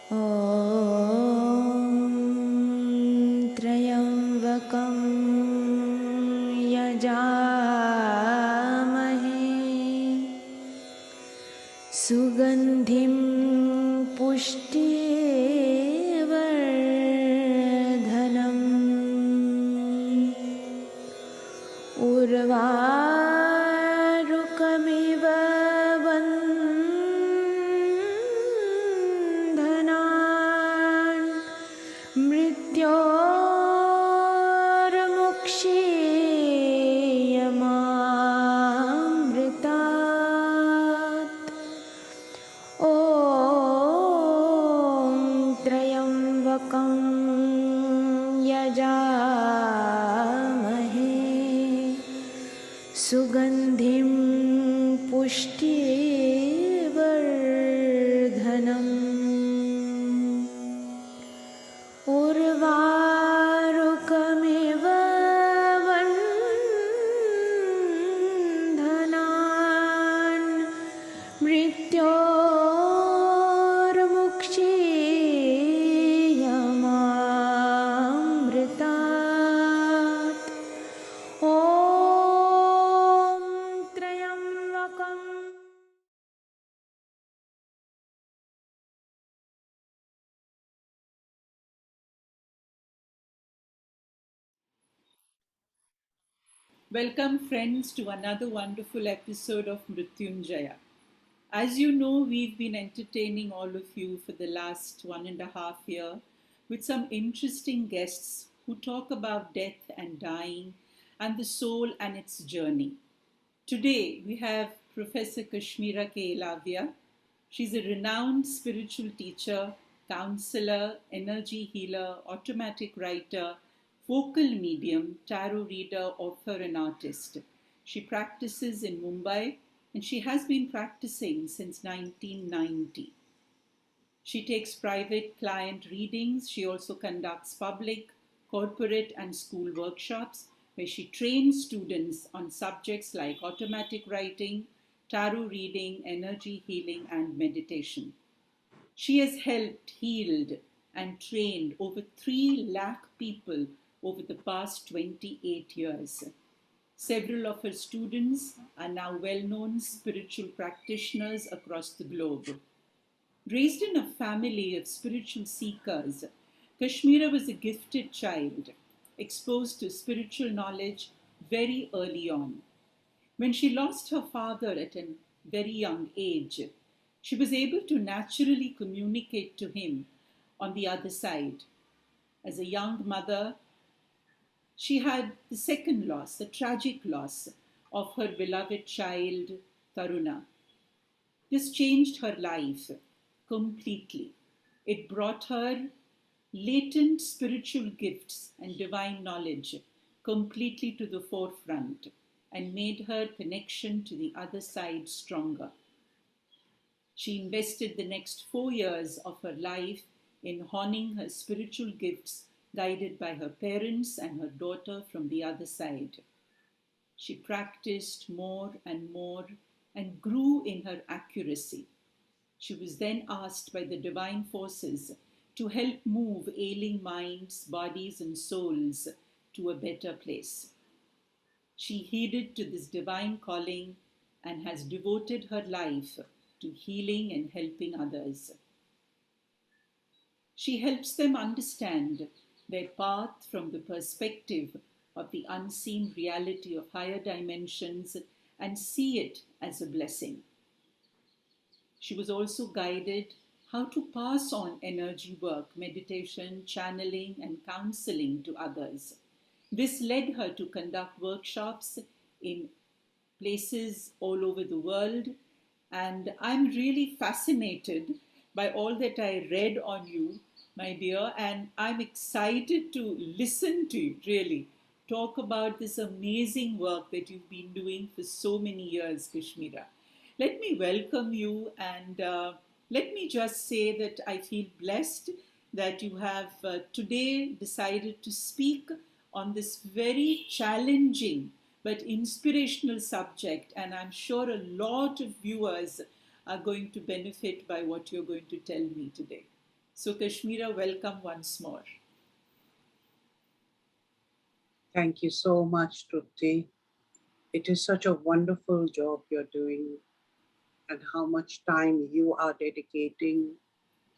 ॐ त्र्यम्बकं यजामहे सुगन्धिं पुष्टिवर्धनम् उर्वारुकमिव बन्धनान् मृत्योर्मुक्षीयमामृतात् ॐ त्र्यम्बकं यजामहे सुगन्धिं पुष्टिवर्धनम् उर्वारुकमिव बन्धनान् मृत्योर्मुक्षीयमामृतात् ॐ त्र्यम्बकम्. Welcome friends to another wonderful episode of Mritunjaya. As you know, we've been entertaining all of you for the last 1.5 years with some interesting guests who talk about death and dying and the soul and its journey. Today we have Professor Kashmira K Elavia. She's a renowned spiritual teacher, counselor, energy healer, automatic writer, vocal medium, tarot reader, author, and artist. She practices in Mumbai and she has been practicing since 1990. She takes private client readings. She also conducts public, corporate, and school workshops where she trains students on subjects like automatic writing, tarot reading, energy healing, and meditation. She has helped, healed, and trained over 3 lakh people over the past 28 years. Several of her students are now well-known spiritual practitioners across the globe. Raised in a family of spiritual seekers, Kashmira was a gifted child, exposed to spiritual knowledge very early on. When she lost her father at a very young age, she was able to naturally communicate to him on the other side. As a young mother, she had the second loss, the tragic loss of her beloved child, Taruna. This changed her life completely. It brought her latent spiritual gifts and divine knowledge completely to the forefront and made her connection to the other side stronger. She invested the next 4 years of her life in honing her spiritual gifts, guided by her parents and her daughter from the other side. She practiced more and more and grew in her accuracy. She was then asked by the divine forces to help move ailing minds, bodies, and souls to a better place. She heeded to this divine calling and has devoted her life to healing and helping others. She helps them understand their path from the perspective of the unseen reality of higher dimensions and see it as a blessing. She was also guided how to pass on energy work, meditation, channeling, and counseling to others. This led her to conduct workshops in places all over the world. And I'm really fascinated by all that I read on you, my dear, and I'm excited to listen to you, really. Talk about this amazing work that you've been doing for so many years, Kashmira. Let me welcome you and let me just say that I feel blessed that you have today decided to speak on this very challenging but inspirational subject, and I'm sure a lot of viewers are going to benefit by what you're going to tell me today. So, Kashmira, welcome once more. Thank you so much, Tripti. It is such a wonderful job you're doing, and how much time you are dedicating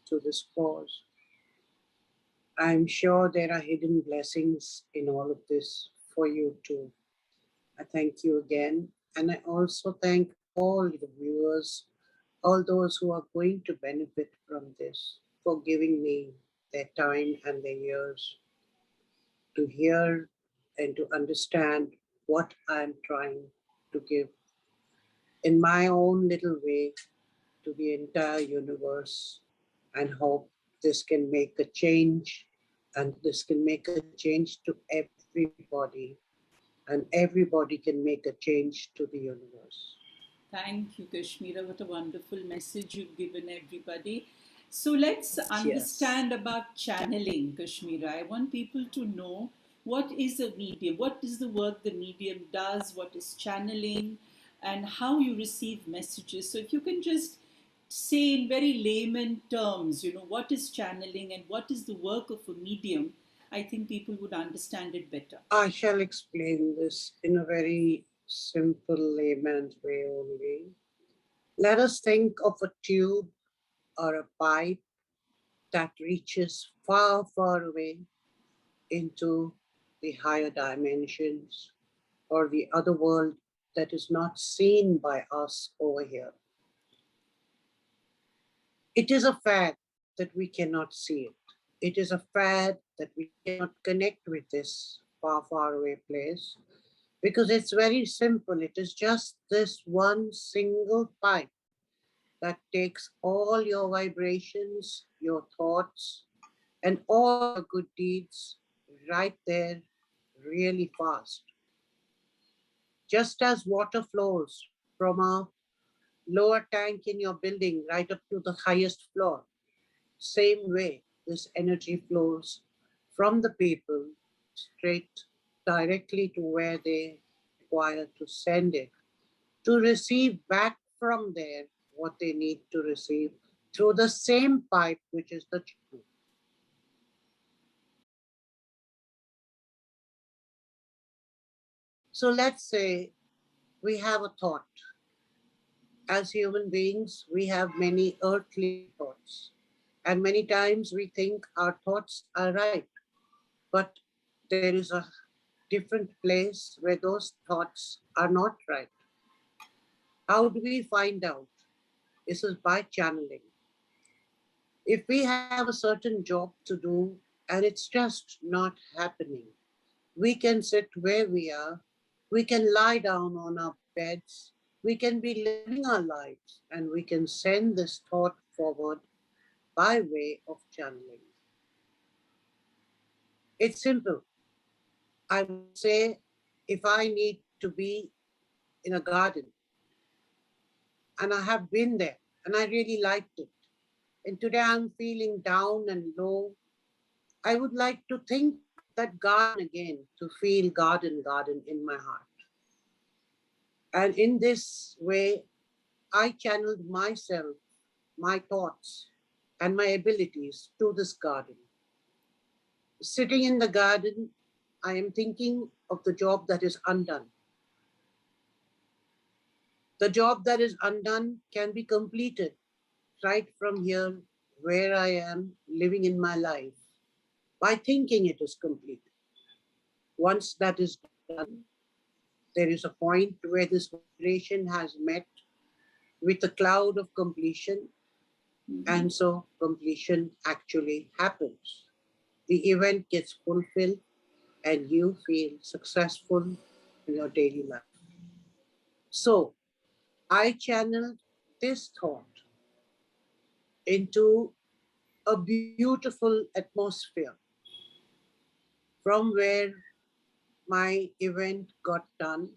to this cause. I'm sure there are hidden blessings in all of this for you too. I thank you again. And I also thank all the viewers, all those who are going to benefit from this, for giving me their time and their ears to hear and to understand what I'm trying to give in my own little way to the entire universe, and hope this can make a change, and this can make a change to everybody, and everybody can make a change to the universe. Thank you, Kashmira. What a wonderful message you've given everybody. So let's Yes. understand about channeling, Kashmira. I want people to know what is a medium, what is the work the medium does, what is channeling, and how you receive messages. So if you can just say in very layman terms, what is channeling and what is the work of a medium, I think people would understand it better. I shall explain this in a very simple layman's way only. Let us think of a tube or a pipe that reaches far, far away into the higher dimensions or the other world that is not seen by us over here. It is a fact that we cannot see it. It is a fact that we cannot connect with this far, far away place because it's very simple. It is just this one single pipe that takes all your vibrations, your thoughts, and all your good deeds right there really fast. Just as water flows from a lower tank in your building right up to the highest floor, same way this energy flows from the people straight directly to where they require to send it, to receive back from there what they need to receive through the same pipe, which is the channel. So let's say we have a thought. As human beings, we have many earthly thoughts. And many times we think our thoughts are right. But there is a different place where those thoughts are not right. How do we find out? This is by channeling. If we have a certain job to do and it's just not happening, we can sit where we are, we can lie down on our beds, we can be living our lives, and we can send this thought forward by way of channeling. It's simple. I would say if I need to be in a garden, and I have been there and I really liked it, and today I'm feeling down and low, I would like to think that garden again, to feel garden, garden in my heart. And in this way, I channeled myself, my thoughts, and my abilities to this garden. Sitting in the garden, I am thinking of the job that is undone. The job that is undone can be completed right from here, where I am living in my life, by thinking it is complete. Once that is done, there is a point where this vibration has met with a cloud of completion, Mm-hmm. and so completion actually happens. The event gets fulfilled, and you feel successful in your daily life. So, I channeled this thought into a beautiful atmosphere from where my event got done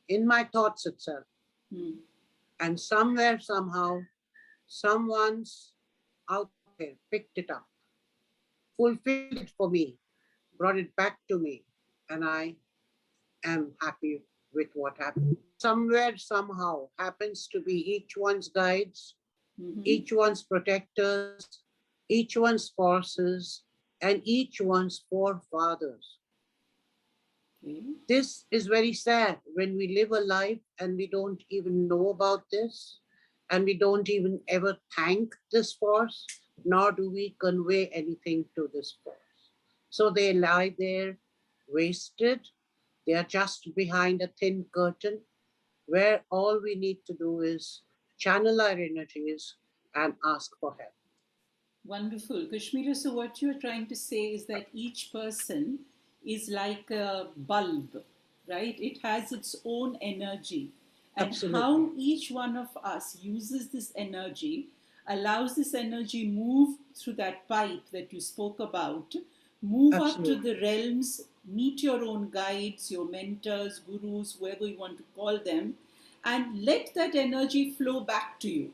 in my thoughts itself. Mm. And somewhere, somehow, someone's out there picked it up, fulfilled it for me, brought it back to me, and I am happy with what happened. Somewhere, somehow, happens to be each one's guides, Mm-hmm. each one's protectors, each one's forces, and each one's forefathers. Okay. This is very sad when we live a life and we don't even know about this, and we don't even ever thank this force, nor do we convey anything to this force. So they lie there wasted. They are just behind a thin curtain where all we need to do is channel our energies and ask for help. Wonderful. Kashmira, so what you're trying to say is that each person is like a bulb, right? It has its own energy. And Absolutely. how each one of us uses this energy, allows this energy move through that pipe that you spoke about, move up to Absolutely. the realms, meet your own guides, your mentors, gurus, whoever you want to call them, and let that energy flow back to you,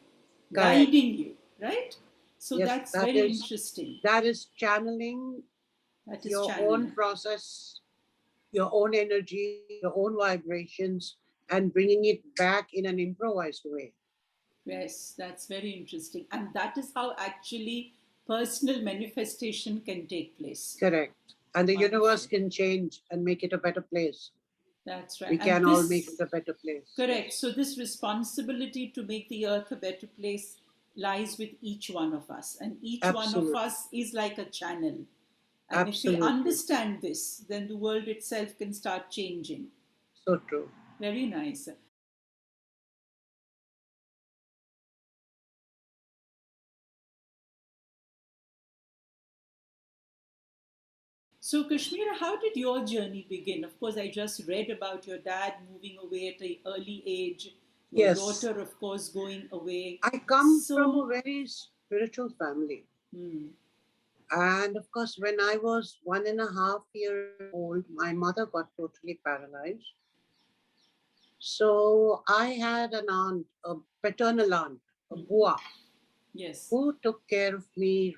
Correct. guiding you, right? So Yes, that's very interesting. that is channeling That is your own channeling. process, your own energy, your own vibrations, and bringing it back in an improvised way. Yes, that's very interesting. And that is how actually personal manifestation can take place. Correct. And the universe Wonderful. can change and make it a better place. That's right. We And can all make this, it a better place. correct. Yes. So, this responsibility to make the earth a better place lies with each one of us. And each one of Absolutely. us is like a channel. And if we Absolutely. understand this, then the world itself can start changing. So true. Very nice. So, Kashmira, how did your journey begin? Of course, I just read about your dad moving away at an early age, your Yes. daughter, of course, going away. I come from a So, very spiritual family. hmm, And of course, when I was 1.5 years old, my mother got totally paralyzed. So I had an aunt, a paternal aunt, a hmm, bua, yes, who took care of me,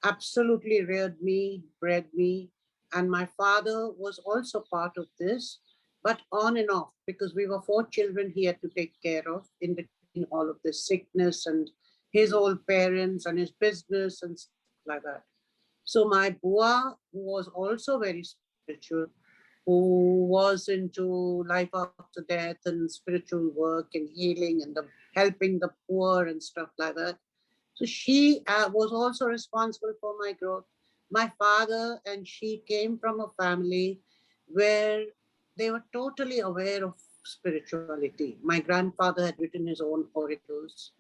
absolutely reared me, bred me. And my father was also part of this, but on and off, because we were four children he had to take care of in between all of this sickness and his hmm, old parents and his business and stuff like that. So my Bua, who was also very spiritual, who was into life after death and spiritual work and healing and the helping the poor and stuff like that. So she was also responsible for my growth. My father and she came from a family where they were totally aware of spirituality. My grandfather had written his own oracles,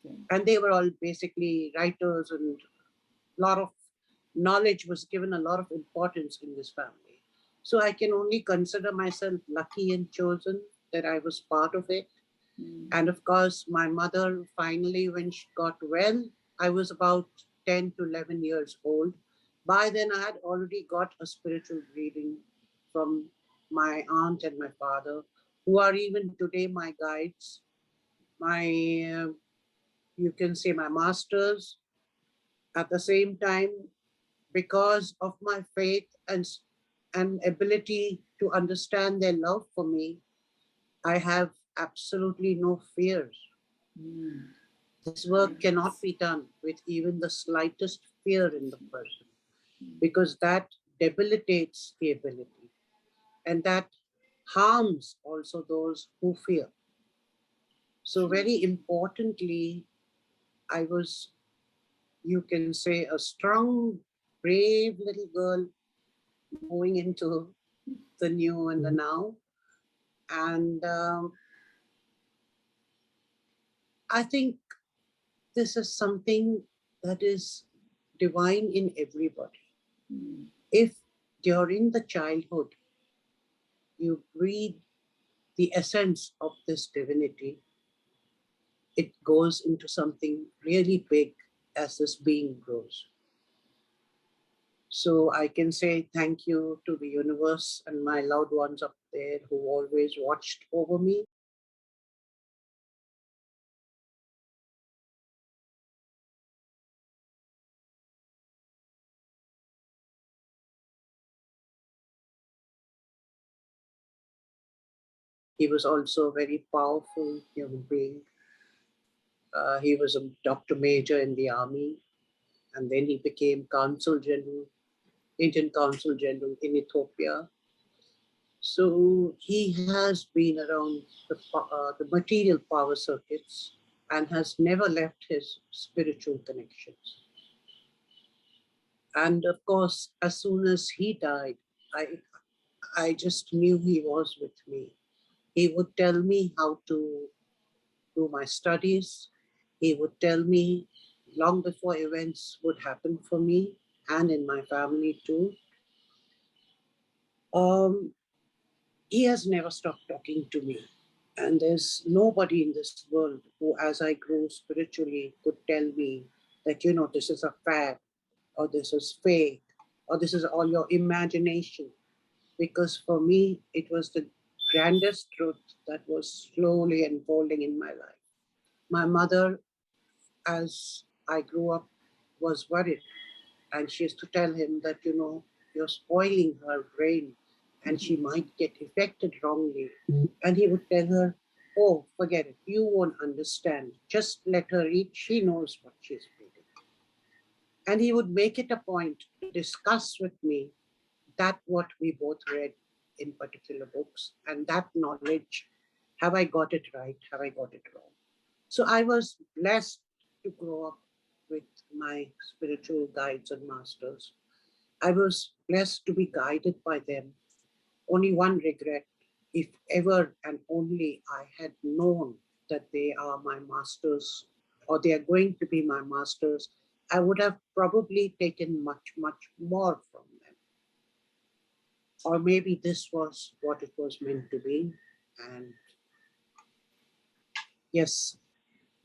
okay, and they were all basically writers, and a lot of knowledge was given a lot of importance in this family. So I can only consider myself lucky and chosen that I was part of it. hmm, And of course, my mother finally, when she got well, I was about 10 to 11 years old. By then, I had already got a spiritual reading from my aunt and my father, who are even today my guides, my, you can say, my masters. At the same time, because of my faith and ability to understand their love for me, I have absolutely no fears. hmm, This very work cannot nice. be done with even the slightest fear in the person, Hmm, because that debilitates the ability, and that harms also those who fear. So, true. very importantly, I was, you can say, a strong, brave little girl moving into the new and the now. And I think this is something that is divine in everybody. Hmm, If during the childhood you breathe the essence of this divinity, it goes into something really big as this being grows. So I can say thank you to the universe and my loved ones up there who always watched over me. He was also a very powerful human being. He was a doctor major in the army, and then he became Consul General, Indian Consul General in Ethiopia. So he has been around the material power circuits and has never left his spiritual connections. And of course, as soon as he died, I just knew he was with me. He would tell me how to do my studies. He would tell me long before events would happen for me and in my family too. Um, he has never stopped talking to me. And there's nobody in this world who, as I grow spiritually, could tell me that, this is a fad, or this is fake, or this is all your imagination. Because for me, it was the grandest truth that was slowly unfolding in my life. My mother, as I grew up, was worried. And she used to tell him that, you're spoiling her brain and she might get affected wrongly. And he would tell her, oh, forget it. You won't understand. Just let her eat. She knows what she's feeling. And he would make it a point to discuss with me that what we both read in particular books and that knowledge. Have I got it right? Have I got it wrong? So I was blessed to grow up with my spiritual guides and masters. I was blessed to be guided by them. Only one regret, if ever and only I had known that they are my masters or they are going to be my masters, I would have probably taken much, much more from them. Or maybe this was what it was meant to be. And yes,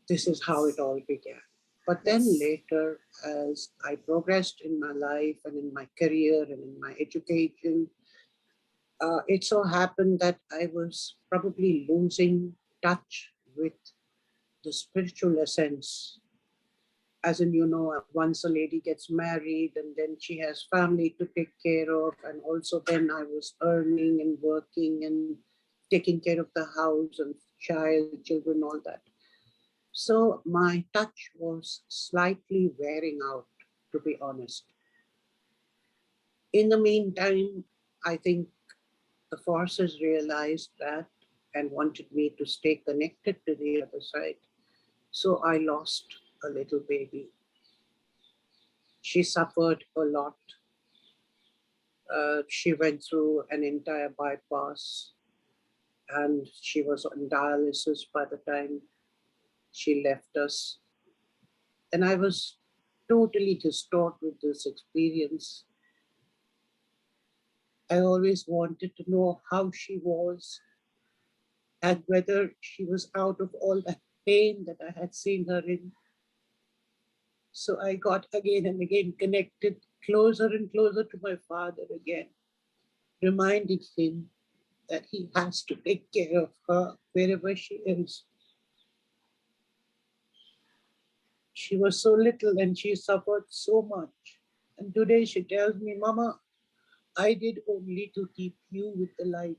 this is how it all began. But then later, as I progressed in my life and in my career and in my education, it so happened that I was probably losing touch with the spiritual essence. As in, once a lady gets married and then she has family to take care of, and also then I was earning and working and taking care of the house and child, children, all that. So my touch was slightly wearing out, to be honest. In the meantime, I think the forces realized that and wanted me to stay connected to the other side. So I lost a little baby. She suffered a lot. She went through an entire bypass and she was on dialysis by the time she left us. And I was totally distraught with this experience. I always wanted to know how she was and whether she was out of all that pain that I had seen her in. So I got again and again connected closer and closer to my father again, reminding him that he has to take care of her wherever she is. She was so little and she suffered so much. And today she tells me, Mama, I did only to keep you with the light.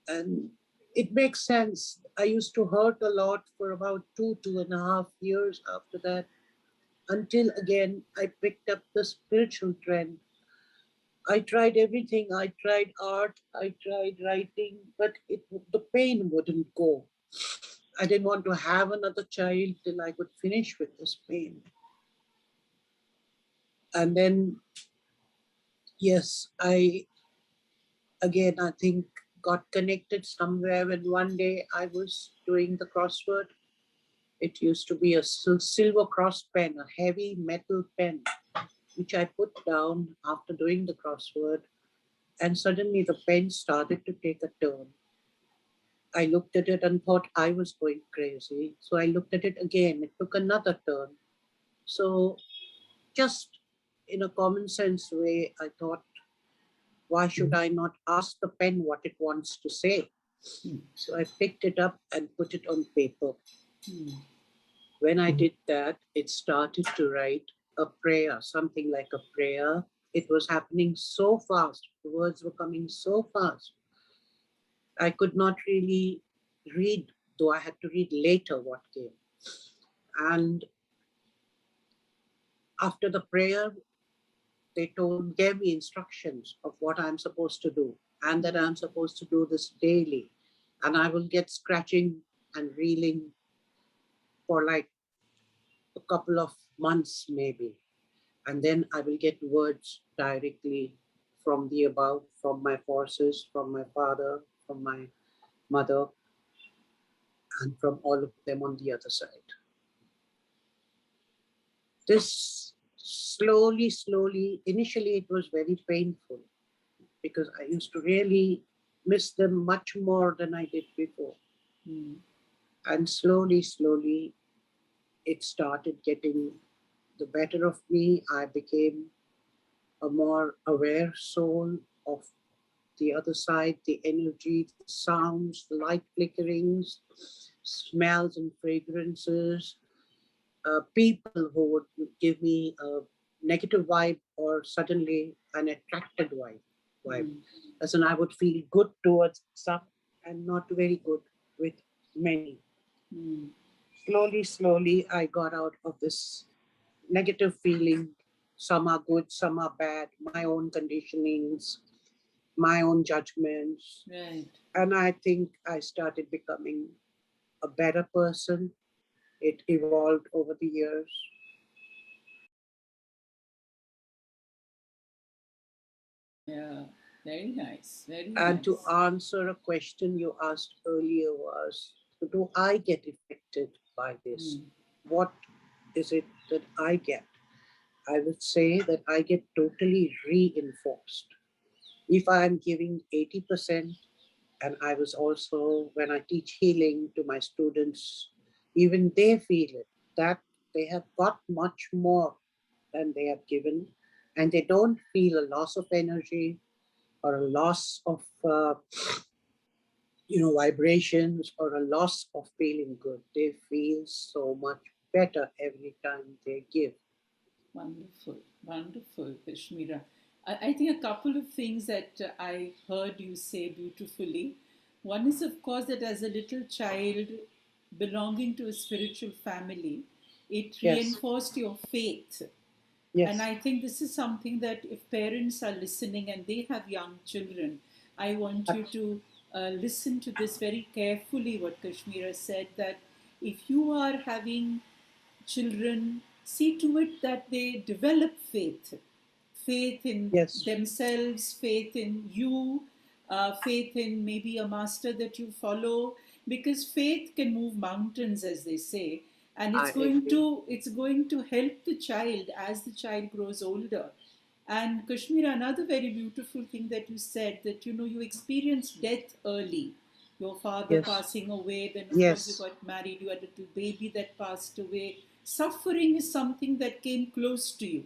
And it makes sense. I used to hurt a lot for about 2.5 years after that, until again I picked up the spiritual trend. I tried everything. I tried art, I tried writing, but the pain wouldn't go. I didn't want to have another child till I could finish with this pain. And then, yes, I think, got connected somewhere when one day I was doing the crossword. It used to be a silver cross pen, a heavy metal pen, which I put down after doing the crossword. And suddenly the pen started to take a turn. I looked at it and thought I was going crazy. So I looked at it again. It took another turn. So just in a common sense way, I thought, why should I not ask the pen what it wants to say? So I picked it up and put it on paper. When I did that, it started to write a prayer, something like a prayer. It was happening so fast. The words were coming so fast. I could not really read though I had to read later what came. And after the prayer, they gave me instructions of what I'm supposed to do, and that I'm supposed to do this daily. And I will get scratching and reeling for like a couple of months, maybe. And then I will get words directly from the above, from my forces, from my father, from my mother, and from all of them on the other side. This slowly, initially it was very painful because I used to really miss them much more than I did before. And slowly, it started getting the better of me. I became a more aware soul of the other side, the energy, the sounds, the light flickerings, smells and fragrances, people who would give me a negative vibe or suddenly an attracted vibe. As in, I would feel good towards some and not very good with many. Slowly, I got out of this negative feeling. Some are good, some are bad, my own conditionings, my own judgments. Right. And I think I started becoming a better person. It evolved over the years. Yeah, very nice, very And nice. to answer a question you asked earlier was, do I get affected by this? What is it that I get? I would say that I get totally reinforced. If I'm giving 80%, and I was also, when I teach healing to my students, even they feel it, that they have got much more than they have given, and they don't feel a loss of energy or a loss of vibrations or a loss of feeling good. They feel so much better every time they give. Wonderful, wonderful, Kashmira. I think a couple of things that I heard you say beautifully. One is, of course, that as a little child belonging to a spiritual family, it Yes, reinforced your faith. And yes, I think this is something that if parents are listening and they have young children, I want you to listen to this very carefully, what Kashmira said, that if you are having children, see to it that they develop faith, faith in yes, themselves, faith in you, faith in maybe a master that you follow, because faith can move mountains, as they say, and I agree. it's going to help the child as the child grows older. And Kashmira, another very beautiful thing that you said, that you experienced death early, your father Yes, passing away, then of course you yes, got married, you had a little baby that passed away. Suffering is something that came close to you,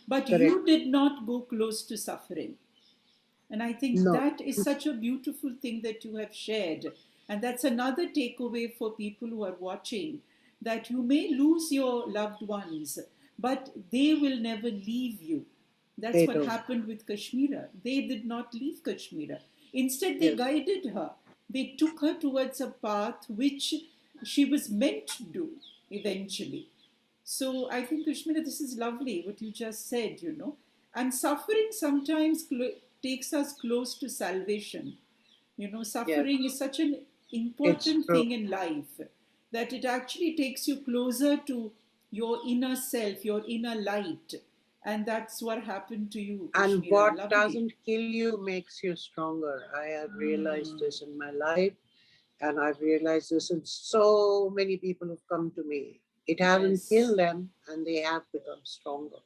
but you correct. did not go close to suffering. And I think No, that is such a beautiful thing that you have shared. And that's another takeaway for people who are watching, that you may lose your loved ones, but they will never leave you. That's they what don't. happened with Kashmira. They did not leave Kashmira. Instead, they Yes, guided her. They took her towards a path which she was meant to do eventually. So I think, Kashmira, this is lovely what you just said. And suffering sometimes takes us close to salvation. yes, Suffering is such an it's important true. thing in life that it actually takes you closer to your inner self, your inner light. And that's what happened to you, And Kashmira. what Lovely. doesn't kill you makes you stronger. I have realized this in my life, and I've realized this in so many people who've come to me. It hasn't Yes. killed them, and they have become stronger.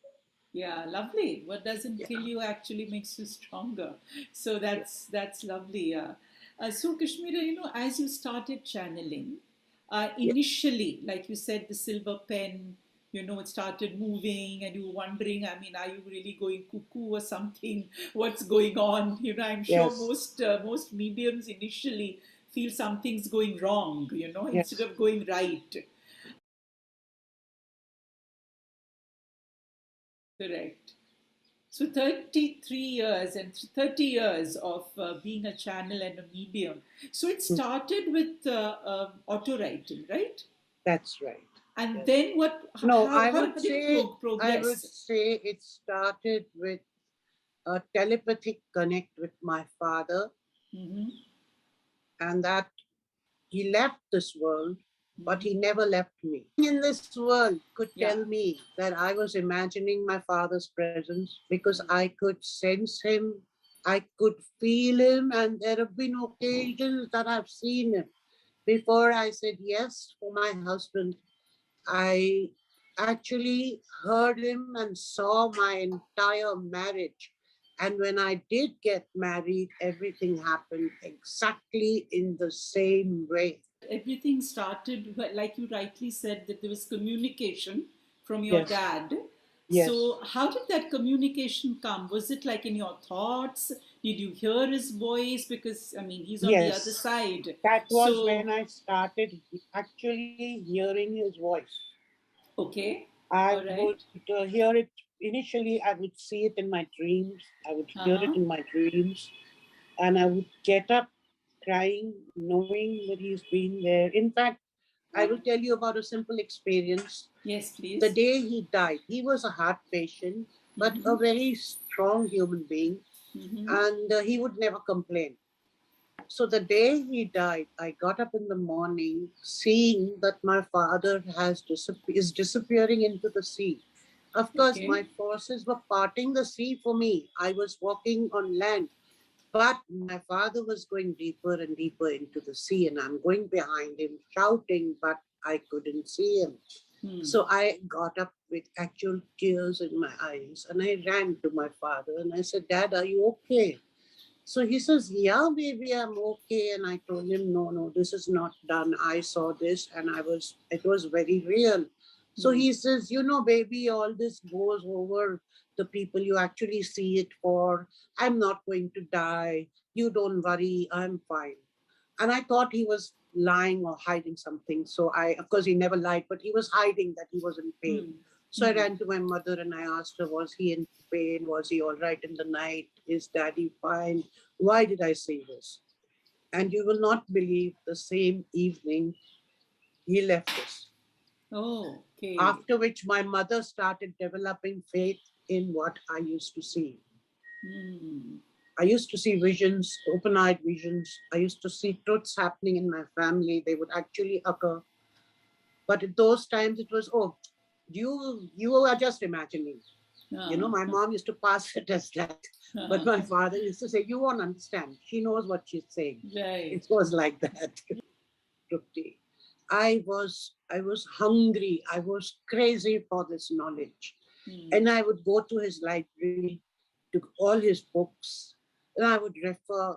Yeah, lovely. What doesn't Yeah, kill you actually makes you stronger. So yeah, that's lovely. Yeah. So Kashmira, as you started channeling, yeah, initially, like you said, the silver pen, it started moving, and you were wondering, I mean, are you really going cuckoo or something? What's going on? I'm sure yes, most mediums initially feel something's going wrong, instead yes, of going right. Correct. So 33 years and 30 years of being a channel and a medium. So it started with auto writing, right? That's right. And Yes. then what? No, How did it I would progress? say it started with a telepathic connect with my father, Mm-hmm. and that he left this world, but Mm-hmm. he never left me. In this world could Yeah. tell me that I was imagining my father's presence because Mm. I could sense him, I could feel him, and there have been occasions that I've seen him. Before I said yes for my husband, I actually heard him and saw my entire marriage. And when I did get married, everything happened exactly in the same way. Everything started, like you rightly said, that there was communication from your Yes, dad. yes, So, how did that communication come? Was it like in your thoughts? Did you hear his voice? Because, I mean, he's on the other yes. side. That was when So, I started actually hearing his voice. okay, I all would right. hear it initially, I would see it in my dreams, I would Uh hear it huh. in my dreams, and I would get up crying, knowing that he's been there. In fact, I will tell you about a simple experience. Yes, The please. day he died, he was a heart patient, but Mm-hmm. a very strong human being, Mm-hmm. and he would never complain. So the day he died, I got up in the morning seeing that my father is disappearing into the sea. Of course, Okay. my forces were parting the sea for me. I was walking on land, but my father was going deeper and deeper into the sea, and I'm going behind him, shouting, but I couldn't see him. Hmm. So I got up with actual tears in my eyes, and I ran to my father and I said, Dad, are you okay? So he says, Yeah, baby, I'm okay. And I told him, No, no, this is not done. I saw this and it was very real. So Hmm. he says, Baby, all this goes over the people you actually see it for. I'm not going to die. You don't worry. I'm fine. And I thought he was lying or hiding something. So of course, he never lied, but he was hiding that he was in pain. Hmm. So I Hmm. ran to my mother and I asked her, Was he in pain? Was he all right in the night? Is daddy fine? Why did I say this? And you will not believe the same evening he left us. Oh, okay. After which my mother started developing faith in what I used to see. Hmm. I used to see visions, open eyed visions. I used to see truths happening in my family. They would actually occur. But at those times, it was, oh, you are just imagining. Ah. My mom used to pass it as that. But my father used to say, You won't understand. She knows what she's saying. Right. It was like that. Tripti. I was hungry. I was crazy for this knowledge. Hmm. And I would go to his library, to all his books, and I would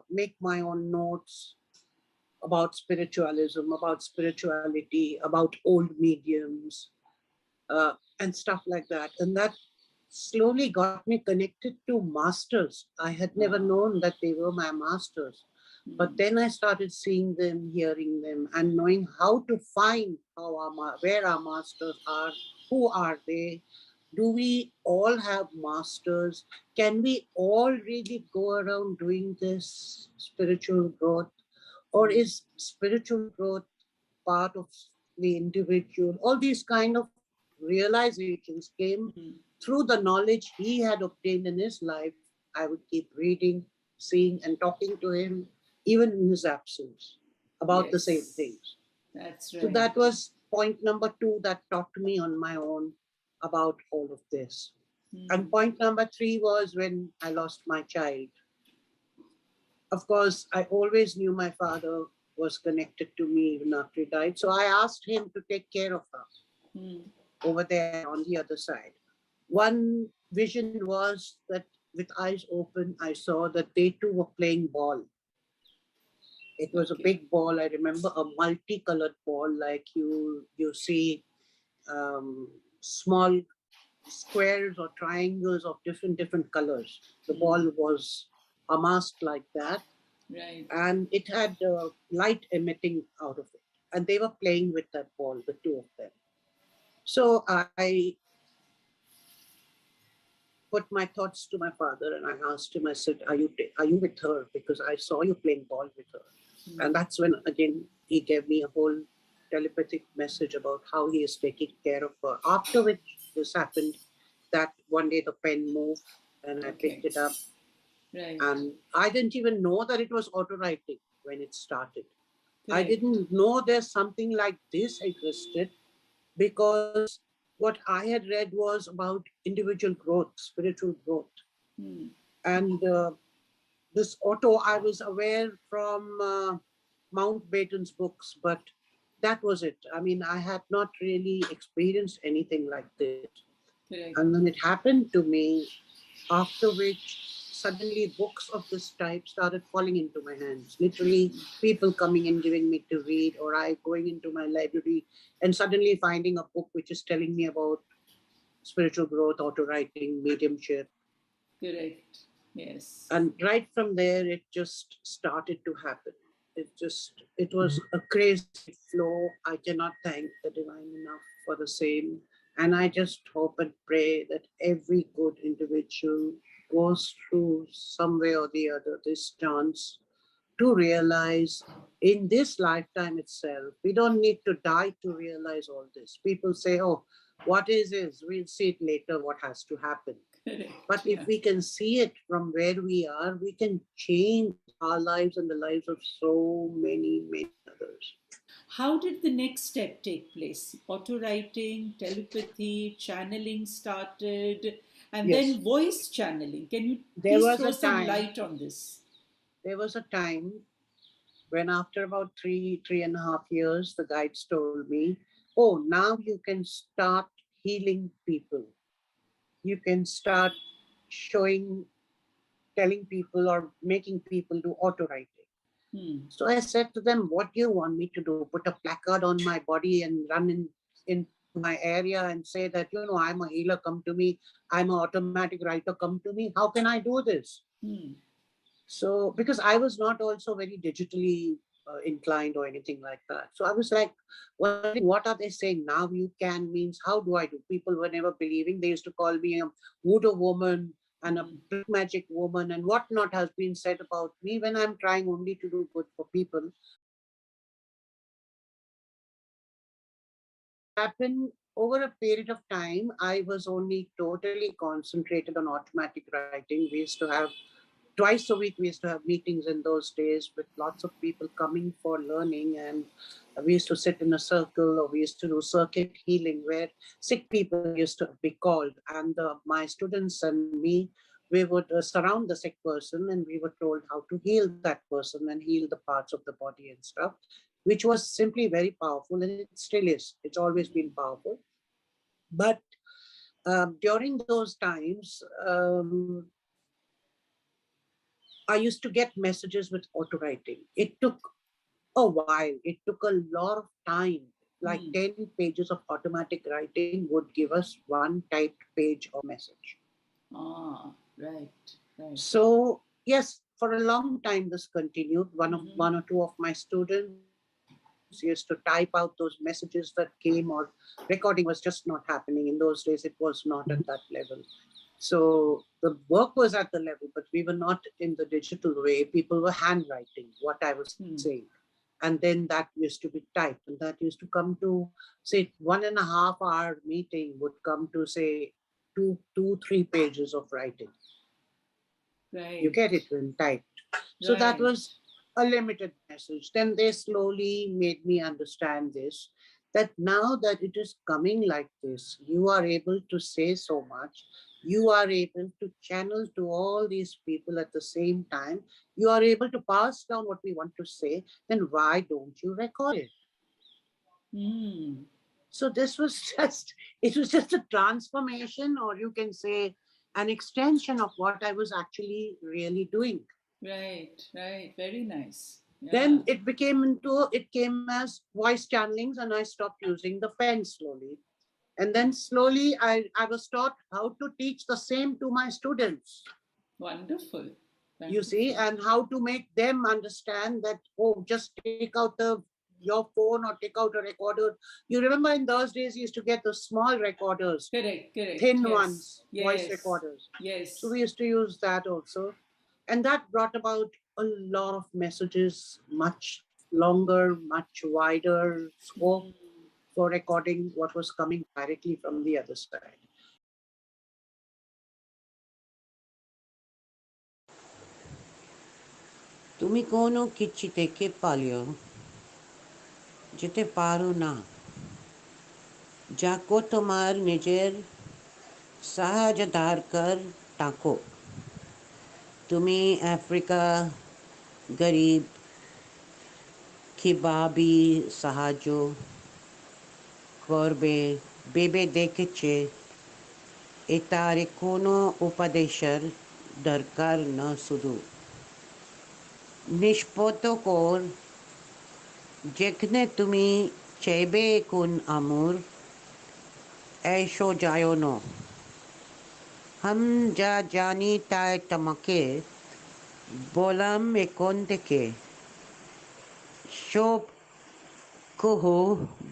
make my own notes about spiritualism, about spirituality, about old mediums, and stuff like that. And that slowly got me connected to masters. I had never Ah. known that they were my masters. But Hmm. then I started seeing them, hearing them, and knowing how to find where our masters are, who are they, do we all have masters? Can we all really go around doing this spiritual growth? Or Hmm. is spiritual growth part of the individual? All these kind of realizations came Hmm. through the knowledge he had obtained in his life. I would keep reading, seeing, and talking to him, even in his absence, about the same Yes, things. that's So right. that was point number two that taught me on my own about all of this. Hmm. And point number three was when I lost my child. Of course, I always knew my father was connected to me even after he died. So I asked him to take care of her Hmm. over there on the other side. One vision was that with eyes open, I saw that they too were playing ball. It was a Okay. big ball. I remember a multicolored ball, like you see small squares or triangles of different colors. The Hmm. ball was amassed like that, Right. and it had light emitting out of it. And they were playing with that ball, the two of them. So I put my thoughts to my father, and I asked him, I said, are you with her? Because I saw you playing ball with her. And that's when, again, he gave me a whole telepathic message about how he is taking care of her. After which this happened, that one day the pen moved and I picked Okay. it up. Right. And I didn't even know that it was auto writing when it started. I Correct. didn't know there's something like this existed, because what I had read was about individual growth, spiritual growth. Hmm. And this auto, I was aware from Mountbatten's books, but that was it. I mean, I had not really experienced anything like this. Correct. And then it happened to me, after which suddenly books of this type started falling into my hands. Literally, people coming and giving me to read, or I going into my library and suddenly finding a book which is telling me about spiritual growth, auto writing, mediumship. Correct. Yes. And right from there, it just started to happen. It was a crazy flow. I cannot thank the divine enough for the same. And I just hope and pray that every good individual goes through some way or the other this chance to realize in this lifetime itself. We don't need to die to realize all this. People say, oh, what is, we'll see it later, what has to happen. Correct. But Yeah. if we can see it from where we are, we can change our lives and the lives of so many, many others. How did the next step take place? Auto writing, telepathy, channeling started, and Yes, then voice channeling. Can you there please was throw a some time, light on this? there was a time when after about 3.5 years, the guides told me, oh, now you can start healing people. You can start showing, telling people or making people do auto writing. Hmm. So I said to them, what do you want me to do? Put a placard on my body and run into my area and say that, I'm a healer, come to me. I'm an automatic writer, come to me. How can I do this? Hmm. So, because I was not also very digitally inclined or anything like that. So I was like wondering, what are they saying? Now you can means, how do I do? People were never believing. They used to call me a voodoo woman and a Hmm. black magic woman and whatnot has been said about me when I'm trying only to do good for people. What happened over a period of time, I was only totally concentrated on automatic writing. We used to have twice a week, we used to have meetings in those days with lots of people coming for learning. And we used to sit in a circle, or we used to do circuit healing where sick people used to be called. And my students and me, we would surround the sick person and we were told how to heal that person and heal the parts of the body and stuff, which was simply very powerful. And it still is. It's always been powerful. But during those times, I used to get messages with auto writing. It took a while. It took a lot of time. Like Hmm. 10 pages of automatic writing would give us one typed page of message. Ah, right. Right. So, yes, for a long time this continued. Hmm. One or two of my students used to type out those messages that came, or recording was just not happening. In those days, it was not at that level. So the work was at the level, but we were not in the digital way. People were handwriting what I was saying. Hmm. And then that used to be typed. And that used to come to, say, 1.5 hour meeting would come to, say, two, 3 pages of writing. You Right. get it when typed. So that Right. was a limited message. Then they slowly made me understand this, that now that it is coming like this, you are able to say so much, you are able to channel to all these people at the same time, you are able to pass down what we want to say, then why don't you record it? Hmm. So this was just, it was just a transformation, or you can say an extension of what I was actually really doing. Right. Right. Very nice. Yeah. Then it came as voice channelings, and I stopped using the pen slowly. And then slowly I was taught how to teach the same to my students, Wonderful. you see, Wonderful. and how to make them understand that, oh, just take out the your phone or take out a recorder. You remember in those days you used to get those small recorders, Correct. thin Yes. ones, voice Yes. recorders. Yes. So we used to use that also. And that brought about a lot of messages, much longer, much wider scope for recording what was coming directly from the other side. তুমি কোনো কিছু থেকে পালিয়ে যেতে পারো না, যাকো তোমার নিজের সাহায্যদারকার টাকো। তুমি আফ্রিকা গরিব কিভাবে সাহায্য করবে ভেবে দেখেছে, এটার কোনো উপদেশের দরকার না, শুধু নিষ্পত্ত কর যেখানে তুমি চাইবে কোন আমর এসো যায় না। हम যা জানি তাই তোমাকে বললাম এখন থেকে, সব কুহু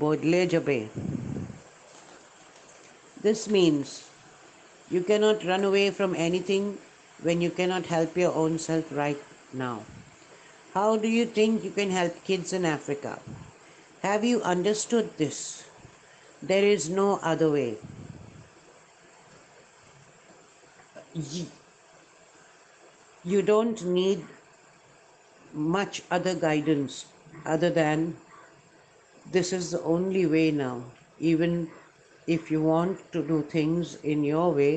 বদলে যাবে। This means you cannot run away from anything when you cannot help your own self right now. How do you think you can help kids in Africa? Have you understood this? There is no other way. You don't need much other guidance other than this is the only way now. Even if you want to do things in your way,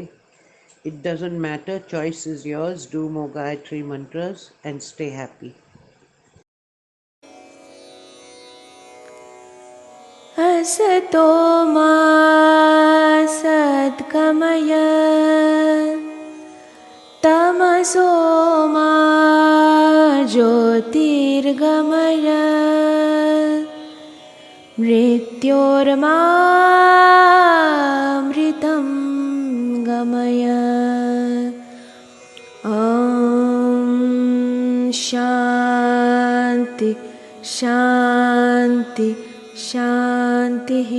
it doesn't matter. Choice is yours. Do more Gayatri mantras and stay happy. असतो मा सद्गमय तमसो मा ज्योतिर्गमय मृत्योर्मामृतं गमय। ॐ शान्ति शान्ति शान्तिः।